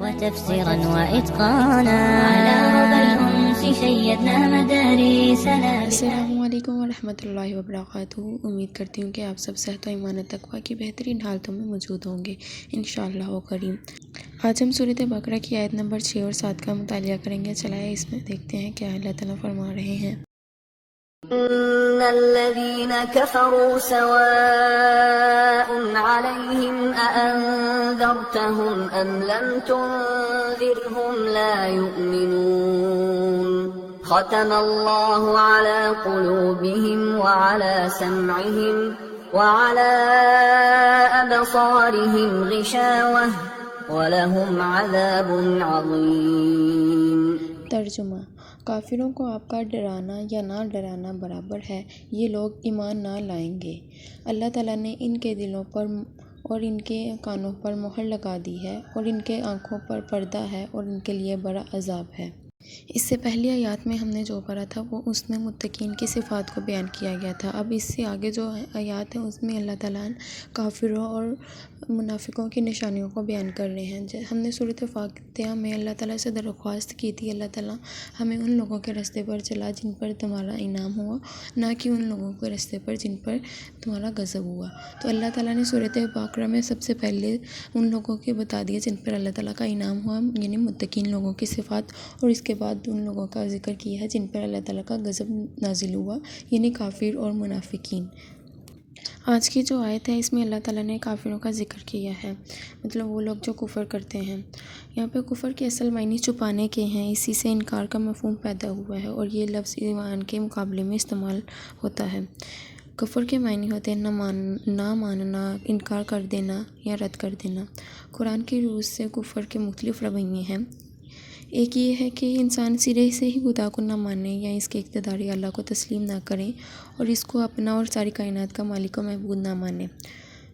وتفسيرا وإتقانا على ربى الأنس شيدنا مدارسنا. السلام علیکم ورحمۃ اللہ وبرکاتہ. امید کرتی ہوں کہ آپ سب صحت و ایمان و تقویٰ کی بہترین حالتوں میں موجود ہوں گے انشاءاللہ کریم. آج ہم سورۃ بقرہ کی آیت نمبر 6 اور 7 کا مطالعہ کریں گے. چلائے اس میں دیکھتے ہیں کیا اللہ تعالیٰ فرما رہے ہیں. إن الذين كفروا سواء عليهم أأنذرتهم أم لم تنذرهم لا يؤمنون. ختم الله على قلوبهم وعلى سمعهم وعلى أبصارهم غشاوة وَلَهُمْ عَذَابٌ عَظِيمٌ. ترجمہ: کافروں کو آپ کا ڈرانا یا نہ ڈرانا برابر ہے، یہ لوگ ایمان نہ لائیں گے. اللہ تعالیٰ نے ان کے دلوں پر اور ان کے کانوں پر مہر لگا دی ہے اور ان کے آنکھوں پر پردہ ہے اور ان کے لیے بڑا عذاب ہے. اس سے پہلی آیات میں ہم نے جو پڑھا تھا وہ اس میں متقین کی صفات کو بیان کیا گیا تھا. اب اس سے آگے جو آیات ہیں اس میں اللہ تعالیٰ کافروں اور منافقوں کی نشانیوں کو بیان کر رہے ہیں. ہم نے سورۃ فاتحہ میں اللہ تعالیٰ سے درخواست کی تھی، اللہ تعالیٰ ہمیں ان لوگوں کے راستے پر چلا جن پر تمہارا انعام ہوا، نہ کہ ان لوگوں کے راستے پر جن پر تمہارا غضب ہوا. تو اللہ تعالیٰ نے سورۃ بقرہ میں سب سے پہلے ان لوگوں کے بتا دیا جن پر اللہ تعالیٰ کا انعام ہوا، یعنی متقین لوگوں کی صفات، اور اس کے بعد ان لوگوں کا ذکر کیا ہے جن پر اللہ تعالیٰ کا غضب نازل ہوا، یعنی کافر اور منافقین. آج کی جو آیت ہے اس میں اللہ تعالیٰ نے کافروں کا ذکر کیا ہے، مطلب وہ لوگ جو کفر کرتے ہیں. یہاں پہ کفر کے اصل معنی چھپانے کے ہیں، اسی سے انکار کا مفہوم پیدا ہوا ہے اور یہ لفظ ایمان کے مقابلے میں استعمال ہوتا ہے. کفر کے معنی ہوتے ہیں نہ ماننا، انکار کر دینا یا رد کر دینا. قرآن کی روح سے کفر کے مختلف رویے ہیں. ایک یہ ہے کہ انسان سرے سے ہی خدا کو نہ مانے یا اس کے اقتدار اللہ کو تسلیم نہ کرے اور اس کو اپنا اور ساری کائنات کا مالک و معبود نہ مانے.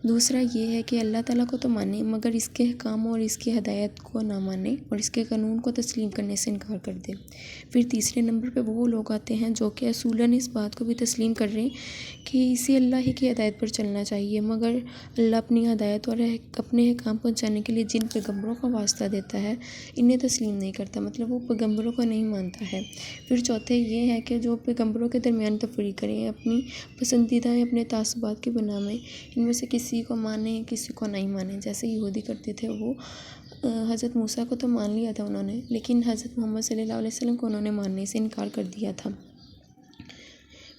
دوسرا یہ ہے کہ اللہ تعالیٰ کو تو مانے مگر اس کے احکام اور اس کی ہدایت کو نہ مانے اور اس کے قانون کو تسلیم کرنے سے انکار کر دے. پھر تیسرے نمبر پہ وہ لوگ آتے ہیں جو کہ اصولاً اس بات کو بھی تسلیم کر رہے ہیں کہ اسی اللہ ہی کی ہدایت پر چلنا چاہیے، مگر اللہ اپنی ہدایت اور اپنے احکام پہنچانے کے لیے جن پیغمبروں کا واسطہ دیتا ہے انہیں تسلیم نہیں کرتا، مطلب وہ پیغمبروں کو نہیں مانتا ہے. پھر چوتھے یہ ہے کہ جو پیغمبروں کے درمیان تفریق کریں، اپنی پسندیدہ اپنے تعصبات کی بنا میں ان میں سے کسی کو مانے کسی کو نہیں مانے. جیسے یہودی کرتے تھے، وہ حضرت موسیٰ کو تو مان لیا تھا انہوں نے، لیکن حضرت محمد صلی اللہ علیہ وسلم کو انہوں نے ماننے سے انکار کر دیا تھا.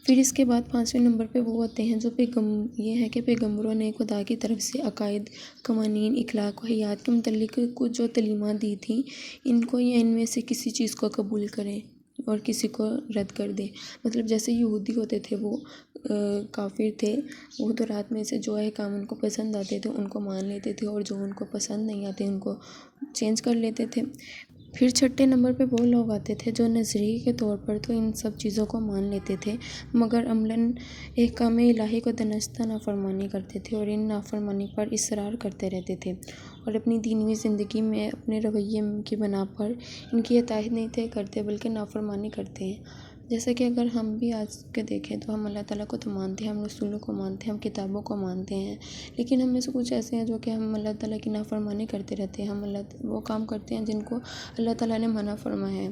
پھر اس کے بعد 5ویں نمبر پہ وہ ہوتے ہیں جو یہ ہے کہ پیغمبروں نے خدا کی طرف سے عقائد، قوانین، اخلاق و حیات کے متعلق کچھ جو تعلیمات دی تھیں ان کو یا ان میں سے کسی چیز کو قبول کریں اور کسی کو رد کر دیں. مطلب جیسے یہودی ہوتے تھے، وہ کافر تھے، وہ تو رات میں سے جو احکام ان کو پسند آتے تھے ان کو مان لیتے تھے اور جو ان کو پسند نہیں آتے ان کو چینج کر لیتے تھے. پھر 6 نمبر پہ وہ لوگ آتے تھے جو نظریے کے طور پر تو ان سب چیزوں کو مان لیتے تھے مگر عملاً احکام الہی کو دنستہ نافرمانی کرتے تھے اور ان نافرمانی پر اصرار کرتے رہتے تھے اور اپنی دینی زندگی میں اپنے رویے کی بنا پر ان کی اطاعت نہیں تھے کرتے بلکہ نافرمانی کرتے ہیں. جیسا کہ اگر ہم بھی آج کے دیکھیں تو ہم اللہ تعالیٰ کو تو مانتے ہیں، ہم رسولوں کو مانتے ہیں، ہم کتابوں کو مانتے ہیں، لیکن ہم میں سے کچھ ایسے ہیں جو کہ ہم اللہ تعالیٰ کی نافرمانی کرتے رہتے ہیں. ہم وہ کام کرتے ہیں جن کو اللہ تعالیٰ نے منع فرمایا ہے.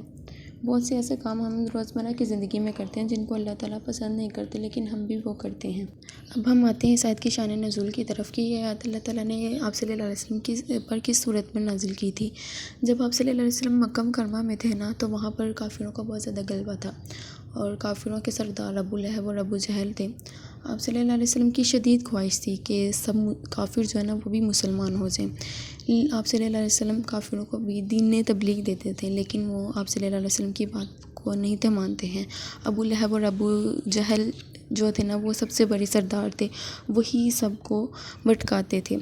بہت سے ایسے کام ہم روزمرہ کی زندگی میں کرتے ہیں جن کو اللہ تعالیٰ پسند نہیں کرتے لیکن ہم بھی وہ کرتے ہیں. اب ہم آتے ہیں اس آیت کی شان نزول کی طرف کہ یہ آیت اللہ تعالیٰ نے آپ صلی اللہ علیہ وسلم پر کس صورت میں نازل کی تھی. جب آپ صلی اللہ علیہ وسلم مکہ مکرمہ میں تھے نا تو وہاں پر کافروں کا بہت زیادہ غلبہ تھا اور کافروں کے سردار ابو لہب اور ابو جہل تھے. آپ صلی اللہ علیہ وسلم کی شدید خواہش تھی کہ سب کافر جو ہے نا وہ بھی مسلمان ہو جائیں. آپ صلی اللہ علیہ وسلم کافروں کو بھی دین تبلیغ دیتے تھے لیکن وہ آپ صلی اللہ علیہ وسلم کی بات کو نہیں تھے مانتے ہیں. ابو لہب اور ابو جہل جو تھے نا وہ سب سے بڑے سردار تھے، وہی سب کو بھٹکاتے تھے.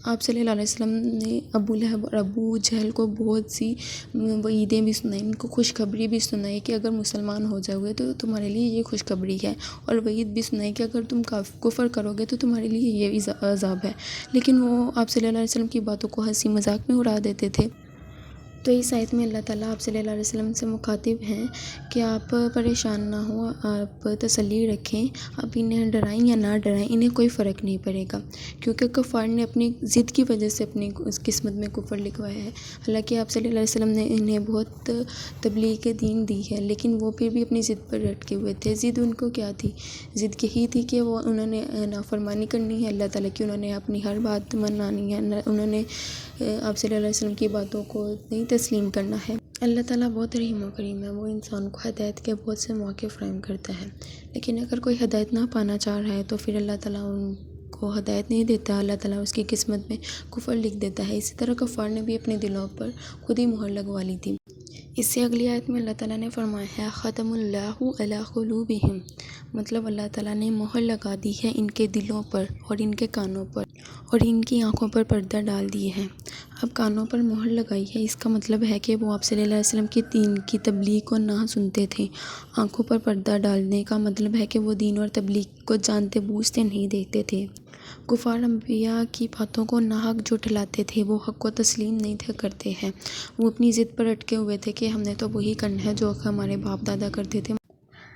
آپ صلی اللہ علیہ وسلم نے ابو لہب اور ابو جہل کو بہت سی وعیدیں بھی سنائیں، ان کو خوشخبری بھی سنائی کہ اگر مسلمان ہو جاؤ گے تو تمہارے لیے یہ خوشخبری ہے، اور وعید بھی سنائی کہ اگر تم کفر کرو گے تو تمہارے لیے یہ عذاب ہے. لیکن وہ آپ صلی اللہ علیہ وسلم کی باتوں کو ہنسی مذاق میں اڑا دیتے تھے. تو اس آیت میں اللہ تعالیٰ آپ صلی اللہ علیہ وسلم سے مخاطب ہیں کہ آپ پریشان نہ ہوں، آپ تسلی رکھیں، آپ انہیں ڈرائیں یا نہ ڈرائیں، انہیں کوئی فرق نہیں پڑے گا، کیونکہ کفار نے اپنی ضد کی وجہ سے اپنی اس قسمت میں کفر لکھوایا ہے۔ حالانکہ آپ صلی اللہ علیہ وسلم نے انہیں بہت تبلیغ دین دی ہے، لیکن وہ پھر بھی اپنی ضد پر اٹکے ہوئے تھے۔ ضد ان کو کیا تھی؟ ضد یہی تھی کہ وہ انہوں نے نافرمانی کرنی ہے اللہ تعالیٰ کی، انہوں نے اپنی ہر بات منانی ہے، انہوں نے آپ صلی اللہ علیہ وسلم کی باتوں کو نہیں تسلیم کرنا ہے۔ اللہ تعالیٰ بہت رحیم و کریم ہے، وہ انسان کو ہدایت کے بہت سے موقع فراہم کرتا ہے، لیکن اگر کوئی ہدایت نہ پانا چاہ رہا ہے تو پھر اللہ تعالیٰ ان کو ہدایت نہیں دیتا، اللہ تعالیٰ اس کی قسمت میں کفر لکھ دیتا ہے۔ اسی طرح کفار نے بھی اپنے دلوں پر خود ہی مہر لگوا لی تھی۔ اس سے اگلی آیت میں اللہ تعالیٰ نے فرمایا ہے ختم اللہ علی قلوبہم، مطلب اللہ تعالیٰ نے مہر لگا دی ہے ان کے دلوں پر اور ان کے کانوں پر اور ان کی آنکھوں پر پردہ ڈال دیے ہیں۔ اب کانوں پر مہر لگائی ہے، اس کا مطلب ہے کہ وہ آپ صلی اللہ علیہ وسلم کی دین کی تبلیغ کو نہ سنتے تھے۔ آنکھوں پر پردہ ڈالنے کا مطلب ہے کہ وہ دین اور تبلیغ کو جانتے بوجھتے نہیں دیکھتے تھے۔ کفار انبیاء کی باتوں کو ناحق جھٹلاتے تھے، وہ حق کو تسلیم نہیں تھے کرتے ہیں، وہ اپنی ضد پر اٹکے ہوئے تھے کہ ہم نے تو وہی کرنا ہے جو ہمارے باپ دادا کرتے تھے۔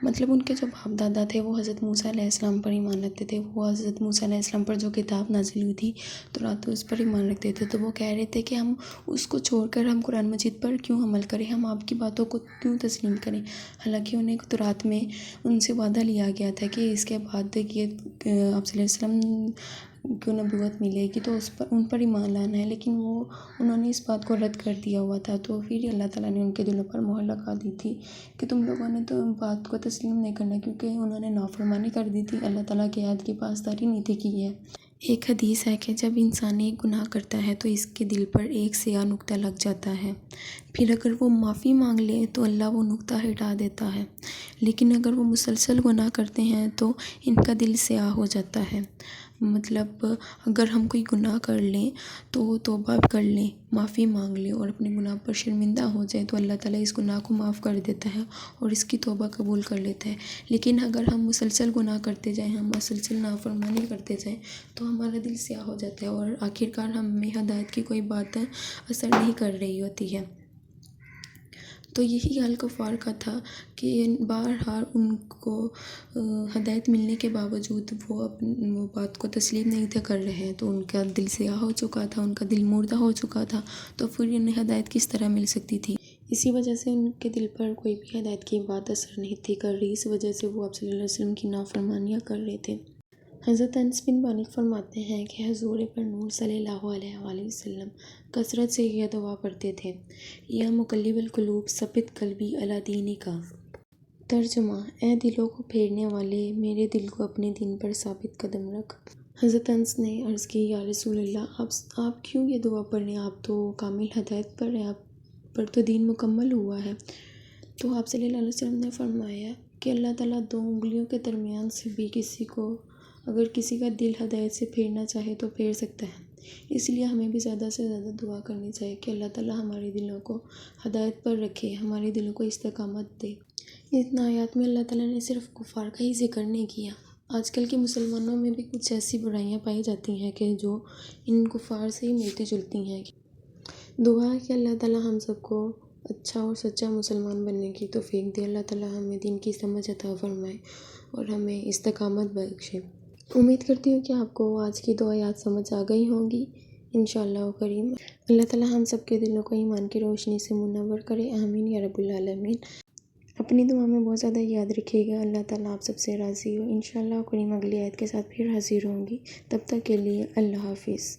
مطلب ان کے جو باپ دادا تھے وہ حضرت موسیٰ علیہ السلام پر ایمان رکھتے تھے، وہ حضرت موسیٰ علیہ السلام پر جو کتاب نازل ہوئی تھی تورات اس پر ایمان رکھتے تھے، تو وہ کہہ رہے تھے کہ ہم اس کو چھوڑ کر ہم قرآن مجید پر کیوں عمل کریں، ہم آپ کی باتوں کو کیوں تسلیم کریں۔ حالانکہ انہیں تورات میں ان سے وعدہ لیا گیا تھا کہ اس کے بعد یہ آپ صلی اللہ علیہ وسلم کو نبوت ملے گی تو ان پر ایمان لانا ہے، لیکن انہوں نے اس بات کو رد کر دیا ہوا تھا، تو پھر اللہ تعالیٰ نے ان کے دلوں پر مہر لگا دی تھی کہ تم لوگوں نے تو بات کو تسلیم نہیں کرنا، کیونکہ انہوں نے نافرمانی کر دی تھی، اللہ تعالیٰ کی آیت کی پاسداری نہیں تھی کی ہے۔ ایک حدیث ہے کہ جب انسان ایک گناہ کرتا ہے تو اس کے دل پر ایک سیاہ نقطہ لگ جاتا ہے، پھر اگر وہ معافی مانگ لے تو اللہ وہ نقطہ ہٹا دیتا ہے، لیکن اگر وہ مسلسل گناہ کرتے ہیں تو ان کا دل سیاہ ہو جاتا ہے۔ مطلب اگر ہم کوئی گناہ کر لیں تو توبہ کر لیں، معافی مانگ لیں اور اپنے گناہ پر شرمندہ ہو جائیں تو اللہ تعالیٰ اس گناہ کو معاف کر دیتا ہے اور اس کی توبہ قبول کر لیتا ہے۔ لیکن اگر ہم مسلسل گناہ کرتے جائیں، ہم مسلسل نافرمانی کرتے جائیں تو ہمارا دل سیاہ ہو جاتا ہے اور آخرکار ہمیں ہدایت کی کوئی بات اثر نہیں کر رہی ہوتی ہے۔ تو یہی حال کفار کا تھا کہ بہرحال ان کو ہدایت ملنے کے باوجود وہ بات کو تسلیم نہیں تھے کر رہے، تو ان کا دل سیاہ ہو چکا تھا، ان کا دل مردہ ہو چکا تھا، تو پھر انہیں ہدایت کس طرح مل سکتی تھی؟ اسی وجہ سے ان کے دل پر کوئی بھی ہدایت کی بات اثر نہیں تھی کر رہی، اس وجہ سے وہ آپ صلی اللہ علیہ وسلم کی نافرمانیاں کر رہے تھے۔ حضرت انس بن مالک فرماتے ہیں کہ حضور پر نور صلی اللہ علیہ وآلہ وسلم کثرت سے یہ دعا پڑھتے تھے، یا مقلب القلوب ثبت قلبی علی دینک۔ ترجمہ: اے دلوں کو پھیرنے والے، میرے دل کو اپنے دین پر ثابت قدم رکھ۔ حضرت انس نے عرض کی، یا رسول اللہ، آپ کیوں یہ دعا پڑھ رہے ہیں؟ آپ تو کامل ہدایت پر ہیں، آپ پر تو دین مکمل ہوا ہے۔ تو آپ صلی اللہ علیہ وسلم نے فرمایا کہ اللہ تعالیٰ دو انگلیوں کے درمیان سے بھی اگر کسی کا دل ہدایت سے پھیرنا چاہے تو پھیر سکتا ہے۔ اس لیے ہمیں بھی زیادہ سے زیادہ دعا کرنی چاہیے کہ اللہ تعالیٰ ہمارے دلوں کو ہدایت پر رکھے، ہمارے دلوں کو استقامت دے۔ ان آیات میں اللہ تعالیٰ نے صرف کفار کا ہی ذکر نہیں کیا، آج کل کے مسلمانوں میں بھی کچھ ایسی برائیاں پائی جاتی ہیں کہ جو ان کفار سے ہی ملتی جلتی ہیں۔ دعا ہے کہ اللہ تعالیٰ ہم سب کو اچھا اور سچا مسلمان بننے کی توفیق دے، اللہ تعالیٰ ہمیں دین کی سمجھ عطا فرمائے اور ہمیں استقامت بخشے۔ امید کرتی ہوں کہ آپ کو آج کی دو آیات سمجھ آ گئی ہوں گی انشاءاللہ کریم۔ اللہ تعالیٰ ہم سب کے دلوں کو ایمان کی روشنی سے منور کرے، آمین یا رب العالمین۔ اپنی دعا میں بہت زیادہ یاد رکھیے گا، اللہ تعالیٰ آپ سب سے راضی ہو۔ انشاءاللہ کریم اگلی آیت کے ساتھ پھر حاضر ہوں گی، تب تک کے لیے اللہ حافظ۔